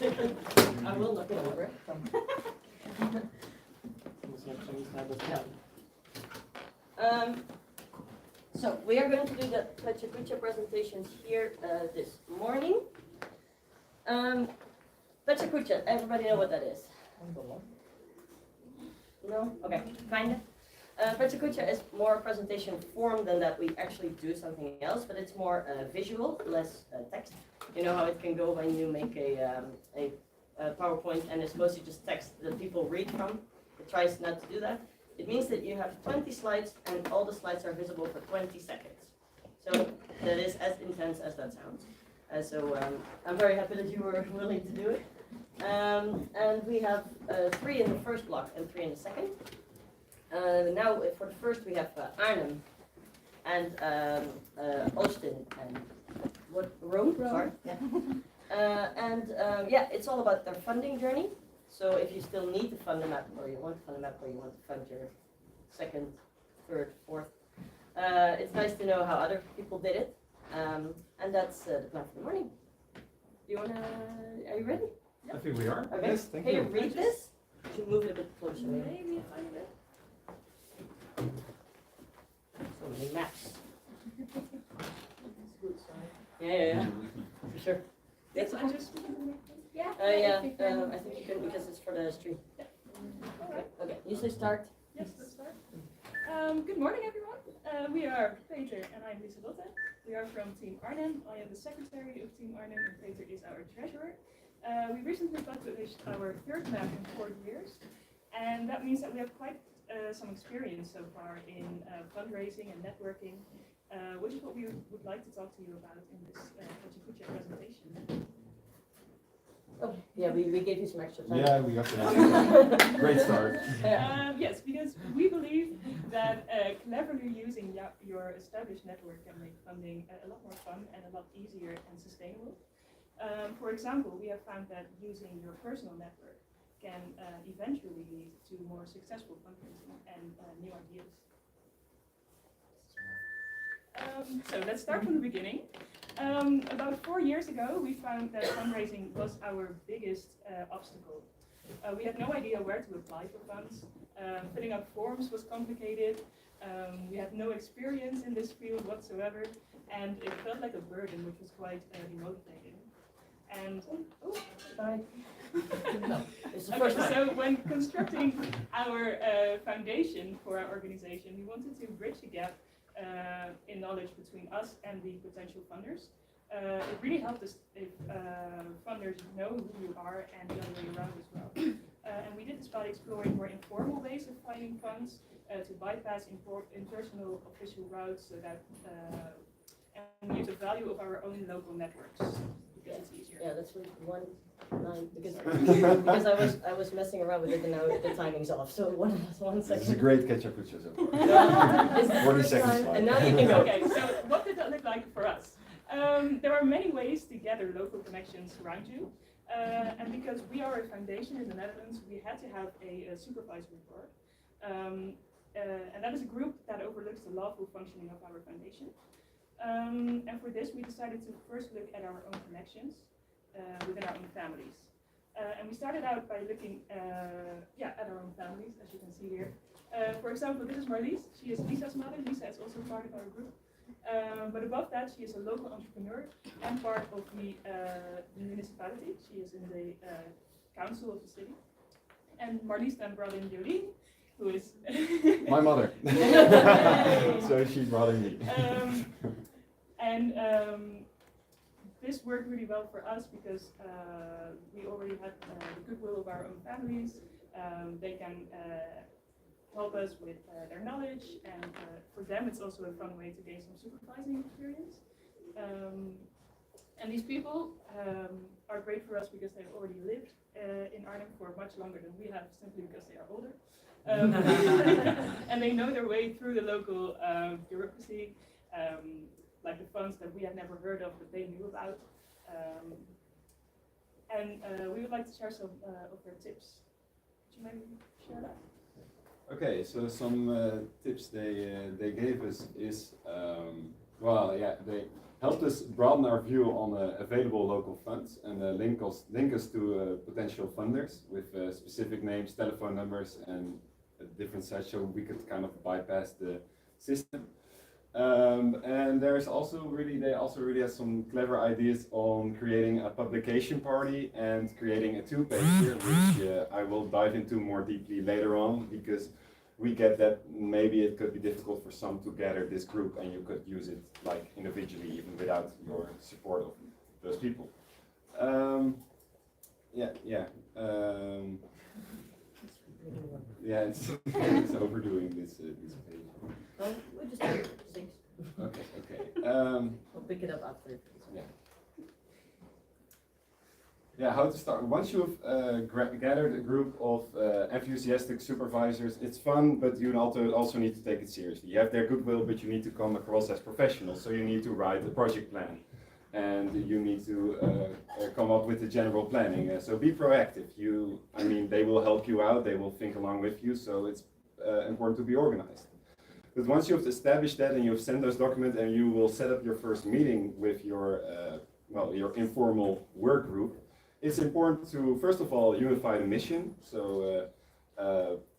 I will look it over. So we are going to do the Pecha presentations here this morning. Pecha, everybody know what that is? No? Okay, kind of. Pecha is more presentation form than that we actually do something else, but it's more visual, less text. You know how it can go when you make a PowerPoint and it's mostly just text that people read from. It tries not to do that. It means that you have 20 slides and all the slides are visible for 20 seconds. So that is as intense as that sounds. So I'm very happy that you were willing to do it. And we have 3 in the first block and 3 in the second. Now for the first we have Arnhem and Austin and Rome. Sorry. Yeah. Yeah, it's all about their funding journey. So if you still need to fund a map, or you want to fund a map, or you want to fund your second, third, fourth, it's nice to know how other people did it. And that's the plan for the morning. Do you wanna? Are you ready? I think we are. Okay. Yes, thank Can you. you read this? Should move it a bit closer. Maybe a tiny bit. So many maps. Yeah. For sure. Yes, I just. Yeah. I think you can because it's for the stream. Yeah. Alright. Okay. You say start. Yes, let's start. Good morning, everyone. We are Peter and I'm Lieselotte. We are from Team Arnhem. I am the secretary of Team Arnhem and Peter is our treasurer. We recently published our third map in 4 years, and that means that we have quite some experience so far in fundraising and networking, which is what we would like to talk to you about in this Pecha presentation. Oh, yeah, we gave you some extra time. Yeah, we got the great start. Yes, because we believe that cleverly using your established network can make funding a lot more fun and a lot easier and sustainable. For example, we have found that using your personal network can eventually lead to more successful fundraising and new ideas. So let's start from the beginning. About 4 years ago, we found that fundraising was our biggest obstacle. We had no idea where to apply for funds. Filling out forms was complicated. We had no experience in this field whatsoever, and it felt like a burden, which was quite demotivating. And Sorry. No, it's the first time. so when constructing our foundation for our organization, we wanted to bridge the gap in knowledge between us and the potential funders. It really helped us if funders know who you are and the other way around as well. And we did this by exploring more informal ways of finding funds to bypass impersonal official routes so that and use the value of our own local networks because it's easier. Yeah, that's really one line because I was messing around with it and now the timing's off. So one This second. is a great catch-up picture so far. This is the 40 first seconds time, slide. and now you can go. Okay, so what did that look like for us? There are many ways to gather local connections around you. And because we are a foundation in the Netherlands, we had to have a supervisory board. And that is a group that overlooks the lawful functioning of our foundation. And for this, we decided to first look at our own connections within our own families. And we started out by looking at our own families, as you can see here. For example, this is Marlies. She is Lisa's mother. Lisa is also part of our group. But above that, she is a local entrepreneur and part of the municipality. She is in the council of the city. And Marlies then brought in Jolien, who is My mother. So she brought in me. This worked really well for us because we already had the goodwill of our own families. They can help us with their knowledge, and for them it's also a fun way to gain some supervising experience. And these people are great for us because they've already lived in Arnhem for much longer than we have, simply because they are older. And they know their way through the local bureaucracy, like the funds that we had never heard of but they knew about. And we would like to share some of their tips. Could you maybe share that? Okay, so some tips they gave us is helped us broaden our view on available local funds and link us to potential funders with specific names, telephone numbers, and different such, so we could kind of bypass the system. And they also really had some clever ideas on creating a publication party and creating a two-pager, which I will dive into more deeply later on, because we get that maybe it could be difficult for some to gather this group, and you could use it like individually even without your support of those people. It's overdoing this page. Well, we'll just do 6. Okay. We'll pick it up after. Yeah, how to start. Once you've gathered a group of enthusiastic supervisors, it's fun, but you also need to take it seriously. You have their goodwill, but you need to come across as professionals, so you need to write a project plan. And you need to come up with the general planning. So be proactive. They will help you out, they will think along with you, so it's important to be organized. But once you've established that and you've sent those documents and you will set up your first meeting with your informal work group, it's important to, first of all, unify the mission. So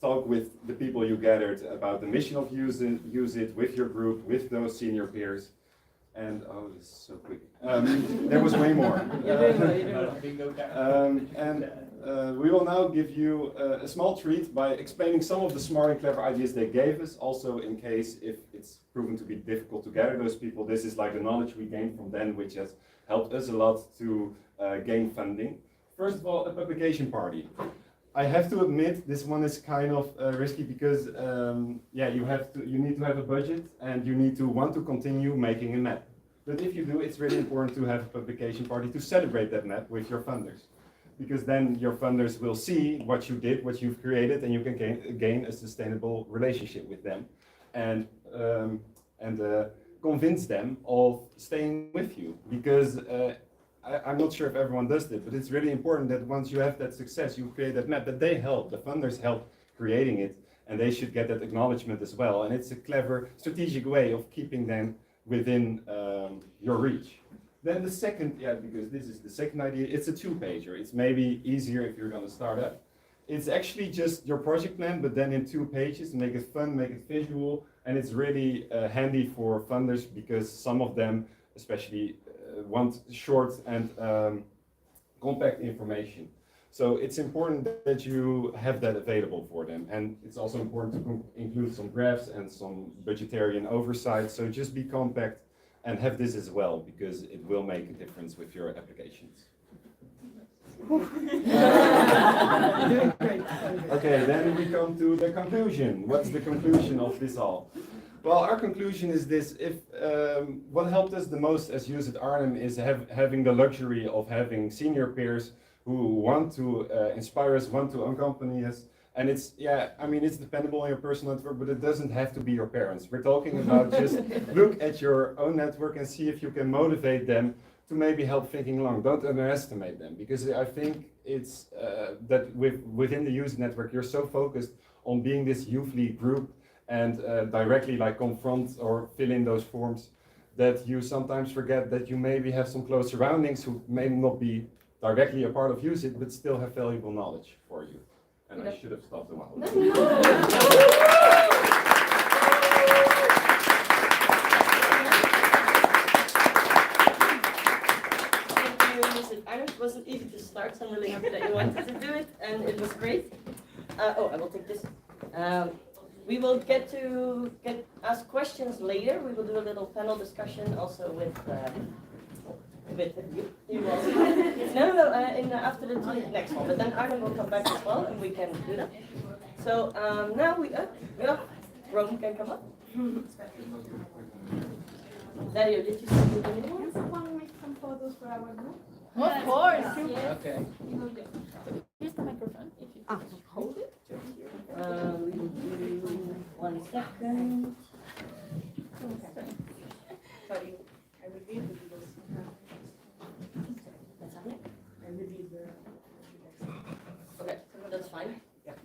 talk with the people you gathered about the mission of Use It with your group, with those senior peers. And, oh, this is so quick. There was way more. We will now give you a small treat by explaining some of the smart and clever ideas they gave us. Also, in case if it's proven to be difficult to gather those people, this is like the knowledge we gained from them, which has helped us a lot to gain funding. First of all, a publication party. I have to admit, this one is kind of risky because you need to have a budget and you need to want to continue making a map. But if you do, it's really important to have a publication party to celebrate that map with your funders. Because then your funders will see what you did, what you've created, and you can gain a sustainable relationship with them and convince them of staying with you. Because I'm not sure if everyone does this, but it's really important that once you have that success, you create that map, that they help, the funders help creating it, and they should get that acknowledgement as well. And it's a clever, strategic way of keeping them within your reach. Then the second, because this is the second idea, it's a two-pager. It's maybe easier if you're going to start up. It's actually just your project plan, but then in 2 pages, make it fun, make it visual, and it's really handy for funders because some of them, especially, want short and compact information. So it's important that you have that available for them. And it's also important to include some graphs and some budgetary oversight. So just be compact and have this as well, because it will make a difference with your applications. Okay, then we come to the conclusion. What's the conclusion of this all? Well, our conclusion is this: what helped us the most as Use It Arnhem is having the luxury of having senior peers who want to inspire us, want to accompany us. And it's dependable on your personal network, but it doesn't have to be your parents. We're talking about just look at your own network and see if you can motivate them to maybe help thinking along. Don't underestimate them, because I think it's that within the Use It network, you're so focused on being this youthly group and directly confront or fill in those forms that you sometimes forget that you maybe have some close surroundings who may not be directly a part of Use It, but still have valuable knowledge for you. And I should have stopped a while ago. It wasn't easy to start, so I'm really happy that you wanted to do it, and it was great. I will take this. We will get asked questions later. We will do a little panel discussion also with you. After the next one. But then Arnhem will come back as well, and we can do that. So now Rome can come up. Dario, did you see the video? Can someone make some photos for our group? Of course. Yes. Okay. Here's the microphone. If you hold it. We will do 1 second. Sorry, I will read the videos. That's on it. I will read the. Okay, that's fine. Yeah.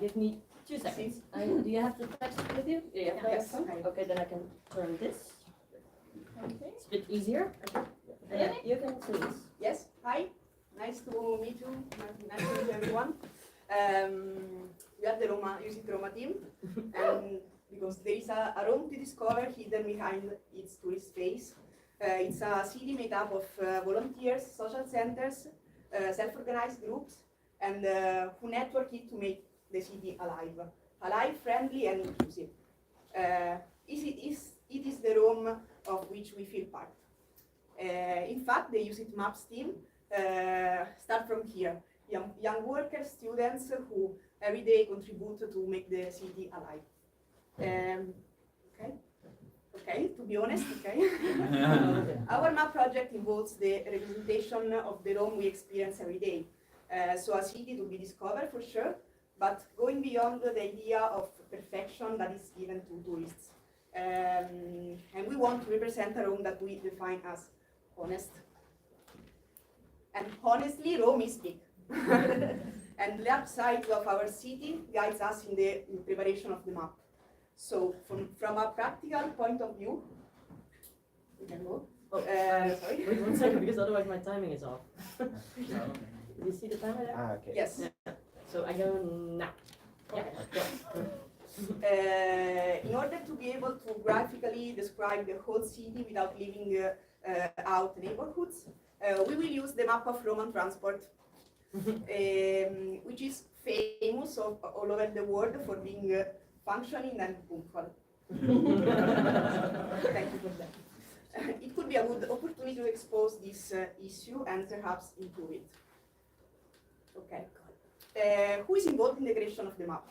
Give me 2 seconds. Do you have the text with you? Do you have Yes. the phone? Okay, then I can turn this. Okay. It's a bit easier. Yeah, you can see this. Yes, hi. Nice to meet you. Nice to meet everyone. We are the Roma team, and because there is a Rome to discover hidden behind its tourist space. It's a city made up of volunteers, social centers, self-organized groups, and who network it to make the city alive, friendly, and inclusive. It is the Rome of which we feel part. In fact, the Use It Maps team start from here. Young workers, students who every day contribute to make the city alive. Okay, to be honest, okay. Our map project involves the representation of the Rome we experience every day. So a city to be discovered for sure, but going beyond the idea of perfection that is given to tourists. And we want to represent a Rome that we define as honest. And honestly, Rome is big. And the upside of our city guides us in the preparation of the map. So from a practical point of view, we can go. Sorry. Wait 1 second, because otherwise my timing is off. You see the timer there? Ah, okay. Yes. So I go now. Yeah, go. In order to be able to graphically describe the whole city without leaving out neighborhoods, we will use the map of Roman transport, which is famous all over the world for being functioning and punctual. Thank you for that. It could be a good opportunity to expose this issue and perhaps improve it. Okay. Who is involved in the creation of the map?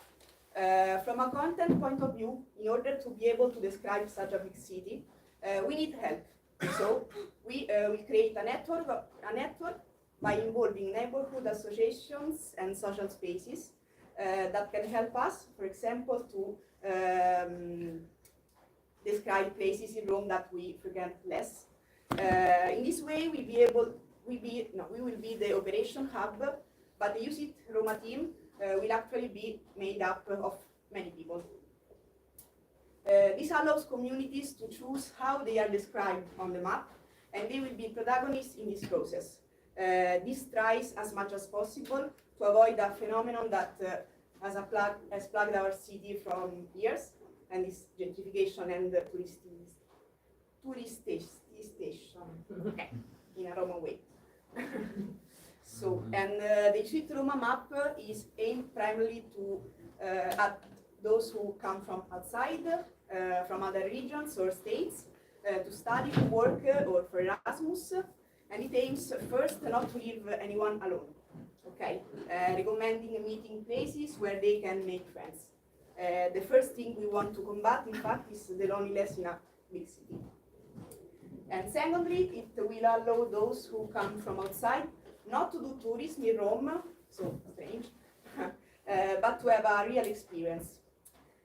From a content point of view, in order to be able to describe such a big city, we need help. So we create a network by involving neighborhood associations and social spaces that can help us, for example, to describe places in Rome that we frequent less. In this way, we will be the operation hub, but the Use It Roma team will actually be made up of many people. This allows communities to choose how they are described on the map, and they will be protagonists in this process. This tries as much as possible to avoid a phenomenon that has plagued our city from years, and this gentrification and touristation in a Roma way. So, and the Use It Roma map is aimed primarily to at those who come from outside, from other regions or states, to study, to work, or for Erasmus, and it aims first not to leave anyone alone, okay? Recommending meeting places where they can make friends. The first thing we want to combat, in fact, is the loneliness in a big city. And secondly, it will allow those who come from outside not to do tourism in Rome, so strange, but to have a real experience.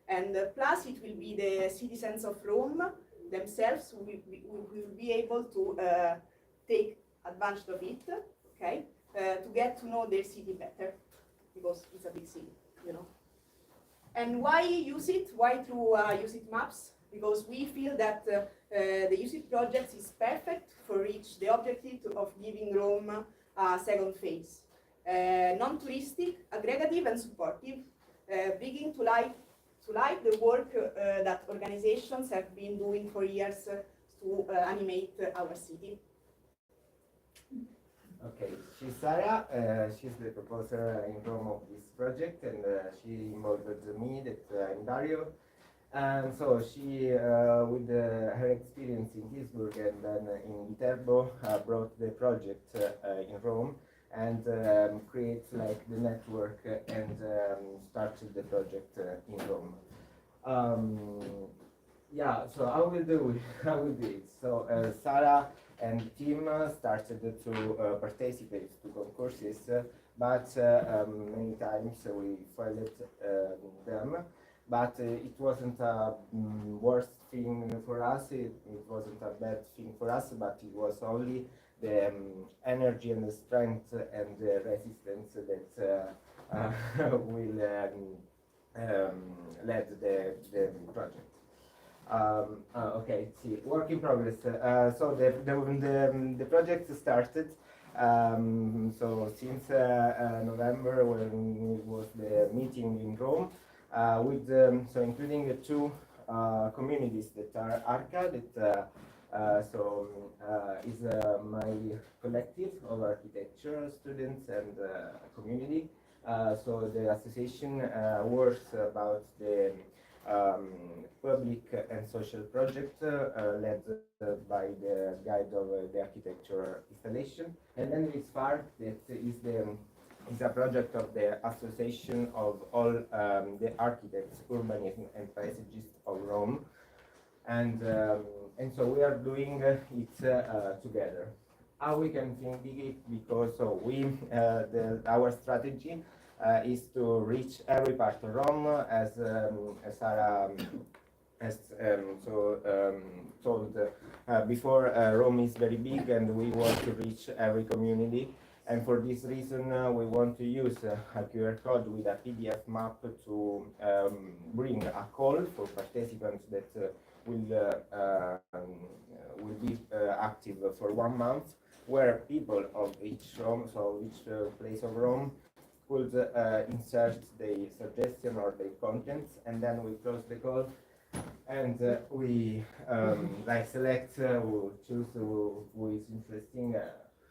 And plus, it will be the citizens of Rome themselves who will be able to take advantage of it, okay, to get to know their city better, because it's a big city, you know. And why use it? Why through Use It Maps? Because we feel that the Use It project is perfect for reach the objective of giving Rome a second phase. Non-touristic, aggregative and supportive, bringing to life the work that organizations have been doing for years to animate our city. Okay, she's Sara. She's the proposer in Rome of this project, and she involved me, that I'm Dario. And so she, with her experience in Duisburg and then in Viterbo, brought the project in Rome and creates like the network and started the project in Rome. Yeah, so I will do it. So Sara and team started to participate to concurses, but many times we failed them. But it wasn't a worst thing for us, it wasn't a bad thing for us, but it was only the energy and the strength and the resistance that will lead the project. Okay, see, work in progress. So the project started. So since November, when it was the meeting in Rome, with so including the two communities that are ARCA, that is my collective of architecture students and community. So the association works about the public and social project led by the guide of the architecture installation. And then this part that is a project of the association of all the architects, urbanism and paysagist of Rome. And so we are doing it together. How we can think it, because so our strategy is to reach every part of Rome, as Sarah has told before. Rome is very big, and we want to reach every community. And for this reason, we want to use a QR code with a PDF map to bring a call for participants that will be active for 1 month, where people of each Rome, so each place of Rome, could insert their suggestion or their contents, and then we close the call, and we like select, we'll choose who is interesting,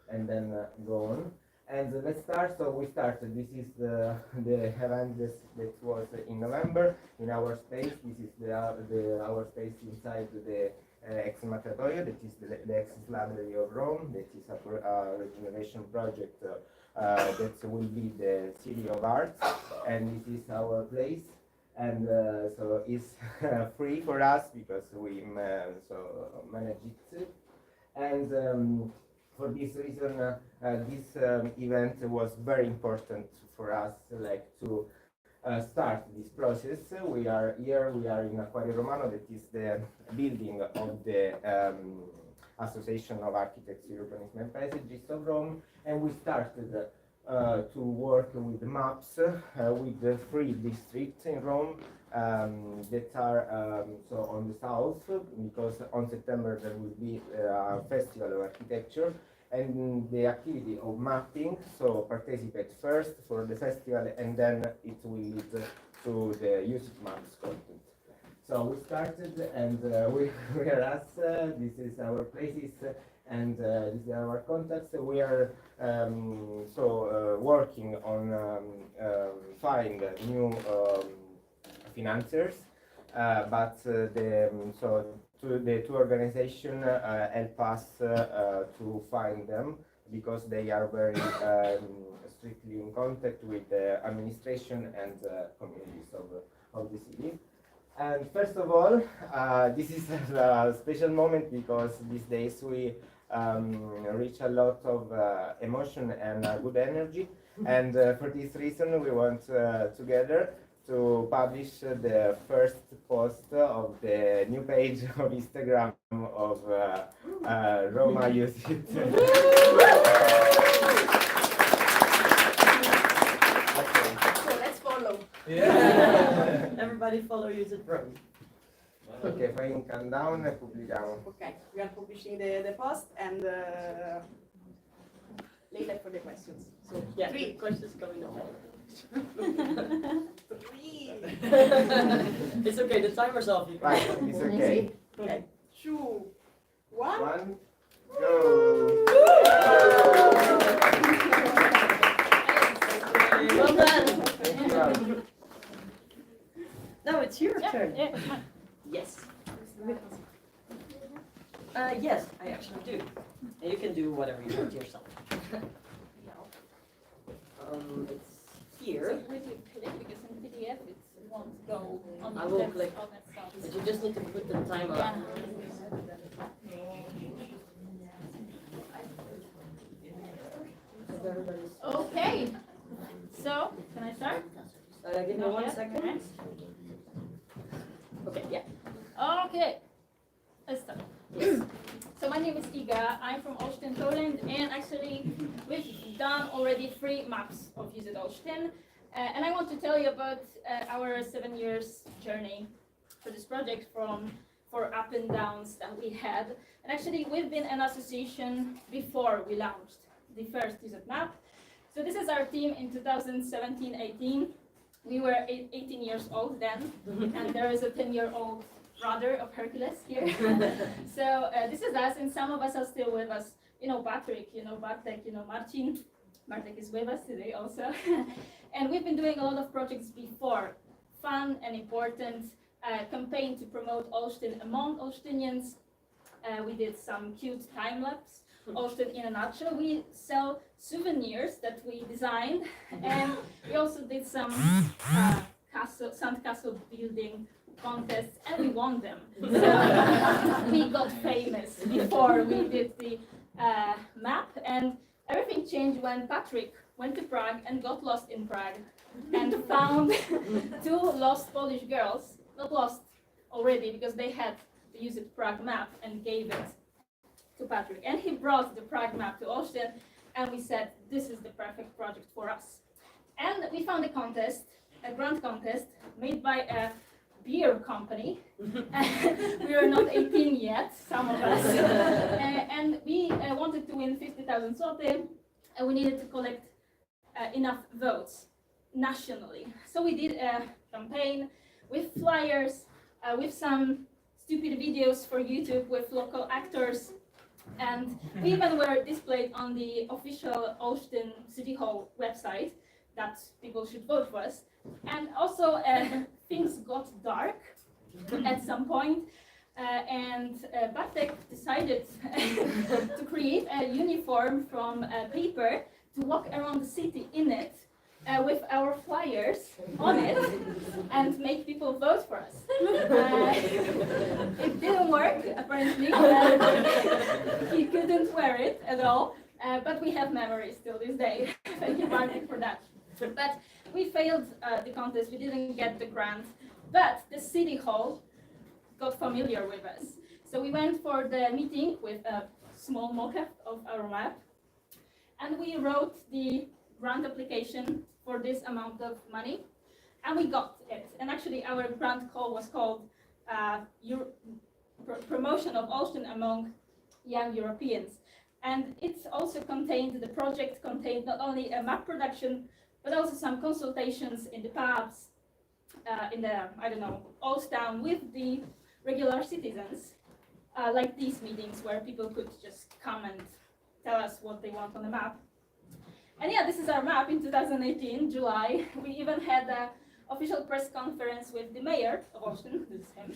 and then go on. And let's start. So we started. This is the event that was in November in our space. This is our space inside the ex matratorio, that is the ex library of Rome. That is a regeneration project that will be the city of art, and this is our place. And so it's free for us because we manage it. And for this reason, this event was very important for us, like to start this process. We are here, we are in Acquario Romano, that is the building of the Association of Architects, Urbanism and Paysagists of Rome, and we started to work with maps with the 3 districts in Rome that are so on the south, because on September there will be a festival of architecture, and the activity of mapping, so participate first for the festival, and then it will lead to the usage maps content. So we started, and we are us, this is our places, and these are our contacts. We are working on find new financiers, but the two organizations help us to find them, because they are very strictly in contact with the administration and communities of the city. And first of all, this is a special moment, because these days we reach a lot of emotion and good energy, and for this reason we want together to publish the first post of the new page of Instagram of Roma Use It. So let's follow. Yeah. Everybody follow Use It Rome. Ok, fai un countdown e pubblichiamo. Okay, we are publishing the post, and later for the questions. So Yeah, 3, questions coming up. 3, It's okay, the timer's off. You can Right, it's okay. okay, 2, 1. 1, go! Well done. Thank you. Now it's your Yeah, turn. yeah, it's mine. Yes. Yes, I actually do. And you can do whatever you want yourself. It's here, So if you click, because in PDF it won't go on the I will left click. of that stuff. but you just need to put the timer Yeah. on. Okay. So, can I start? Give me Not 1 yet, second. alright. Okay, yeah. Okay. Let's start. So my name is Iga. I'm from Olsztyn, Poland, and actually we've done already 3 maps of Use It Olsztyn. And I want to tell you about our 7 years journey for this project for up and downs that we had. And actually, we've been an association before we launched the first UZ map. So this is our team in 2017-18. We were 18 years old then, and there is a 10-year-old brother of Hercules here. So this is us, and some of us are still with us. You know Patrick, you know Bartek, you know Marcin. Bartek is with us today also. And we've been doing a lot of projects before. Fun and important campaign to promote Olsztyn among Olsztynians. We did some cute time-lapse. Olsztyn in a nutshell. We sell souvenirs that we designed, and we also did some sandcastle building contests, and we won them. So we got famous before we did the map, and everything changed when Patrick went to Prague and got lost in Prague and found 2 lost Polish girls, not lost already because they had to use it Prague map, and gave it to Patrick. And he brought the Prague map to Olsztyn, and we said, this is the perfect project for us. And we found a contest, a grant contest, made by a beer company. We were not 18 yet, some of us. And we wanted to win 50,000 zloty, and we needed to collect enough votes nationally. So we did a campaign with flyers, with some stupid videos for YouTube with local actors, and we even were displayed on the official Olsztyn City Hall website that people should vote for us. And also things got dark at some point, and Bartek decided to create a uniform from paper to walk around the city in it with our flyers on it and make people vote for us. It didn't work, apparently. He couldn't wear it at all, but we have memories till this day. Thank you, Bartek, for that. But we failed the contest, we didn't get the grant, but the city hall got familiar with us. So we went for the meeting with a small mock-up of our map, and we wrote the grant application for this amount of money, and we got it. And actually our grant call was called Promotion of Olsztyn Among Young Europeans. And it also contained, the project contained not only a map production, but also some consultations in the pubs, in the, I don't know, Old Town with the regular citizens, like these meetings where people could just come and tell us what they want on the map. And yeah, this is our map in 2018, July. We even had an official press conference with the mayor of Olsztyn, this is him.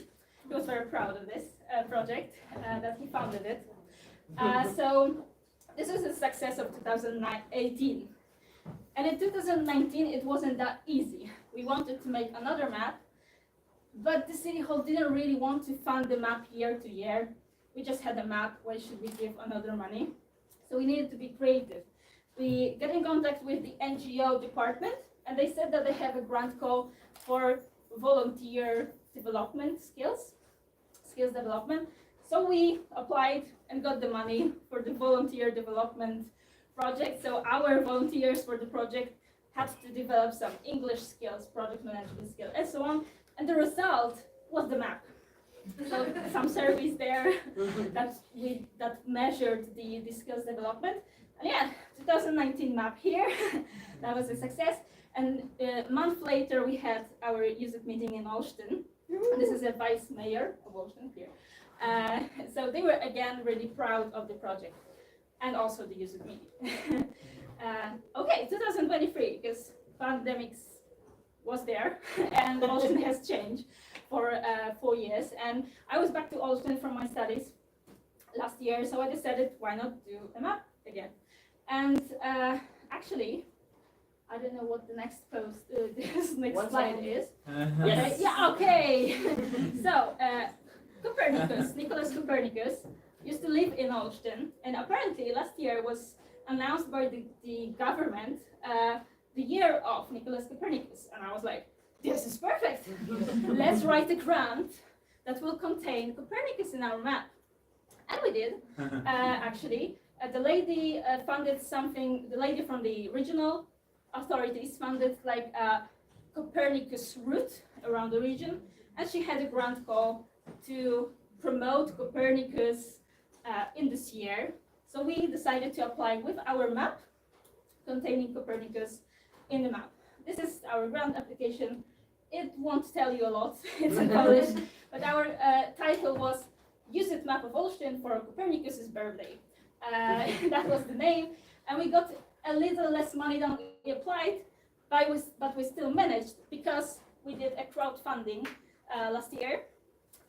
He was very proud of this project, that he founded it. So this was a success of 2018. And in 2019, it wasn't that easy. We wanted to make another map, but the city hall didn't really want to fund the map year to year. We just had a map, why should we give another money? So we needed to be creative. We got in contact with the NGO department, and they said that they have a grant call for volunteer development skills development. So we applied and got the money for the volunteer development project. So our volunteers for the project had to develop some English skills, project management skills, and so on. And the result was the map. So some surveys there that measured the skills development. And yeah, 2019 map here, that was a success. And a month later, we had our UZ meeting in Olsztyn. This is a vice mayor of Olsztyn here. So they were again really proud of the project and also the UZ meeting. Okay, 2023, because pandemics was there and Olsztyn has changed for 4 years. And I was back to Olsztyn from my studies last year, so I decided why not do a map again. And actually, I don't know what the next post, this next slide is. Yes. Yeah, okay. So, Copernicus, Nicholas Copernicus, used to live in Olsztyn, and apparently last year was announced by the government the year of Nicholas Copernicus. And I was like, this is perfect. Let's write a grant that will contain Copernicus in our map. And we did, actually. The lady funded something, the lady from the regional authorities funded like a Copernicus route around the region, and she had a grant call to promote Copernicus in this year. So we decided to apply with our map containing Copernicus in the map. This is our grant application. It won't tell you a lot, it's in Polish, but our title was Use it Map of Olsztyn for Copernicus's birthday. That was the name, and we got a little less money than we applied, but we still managed because we did a crowdfunding last year.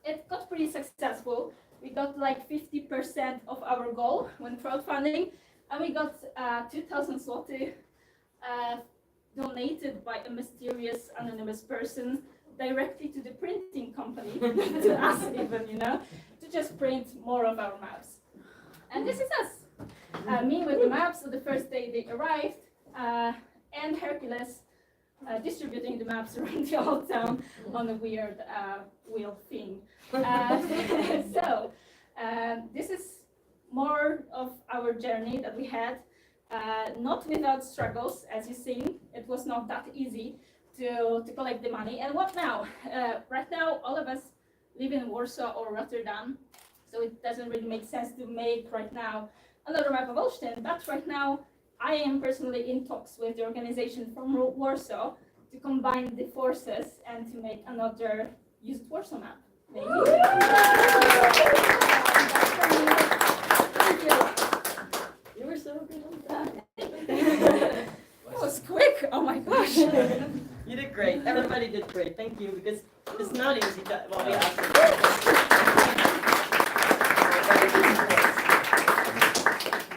It got pretty successful. We got like 50% of our goal when crowdfunding, and we got 2,000 zloty donated by a mysterious anonymous person directly to the printing company, to us even, you know, to just print more of our maps. And this is us. Me with the maps, so the first day they arrived, and Hercules distributing the maps around the old town on a weird wheel thing. So this is more of our journey that we had, not without struggles, as you've seen. It was not that easy to collect the money. And what now? Right now, all of us live in Warsaw or Rotterdam, so it doesn't really make sense to make right now another map of Olsztyn. But right now, I am personally in talks with the organization from Warsaw to combine the forces and to make another used Warsaw map. Maybe. Thank you. You were so good on that. That was quick. Oh my gosh. You did great. Everybody did great. Thank you, because it's not easy to, well, we asked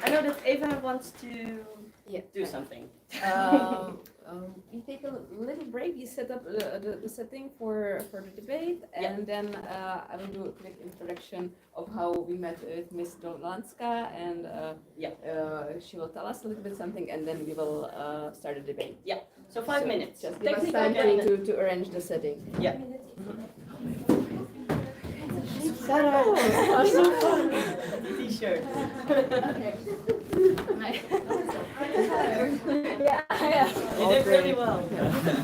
I know that Eva wants to do something. We take a little break. You set up the setting for the debate, and then I will do a quick introduction of how we met with Miss Dolanska, and she will tell us a little bit something, and then we will start the debate. Yeah. So 5 minutes. Just give us time for you to arrange the setting. Yeah. T-shirt. Okay. Yeah. You did really well.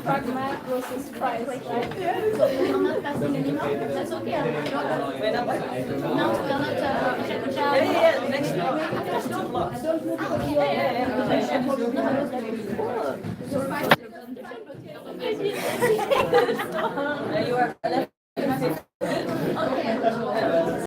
Prague map was a surprise, right? You're not passing anymore? That's okay. Wait, no, You're not yeah, next block. There's 2 blocks. You are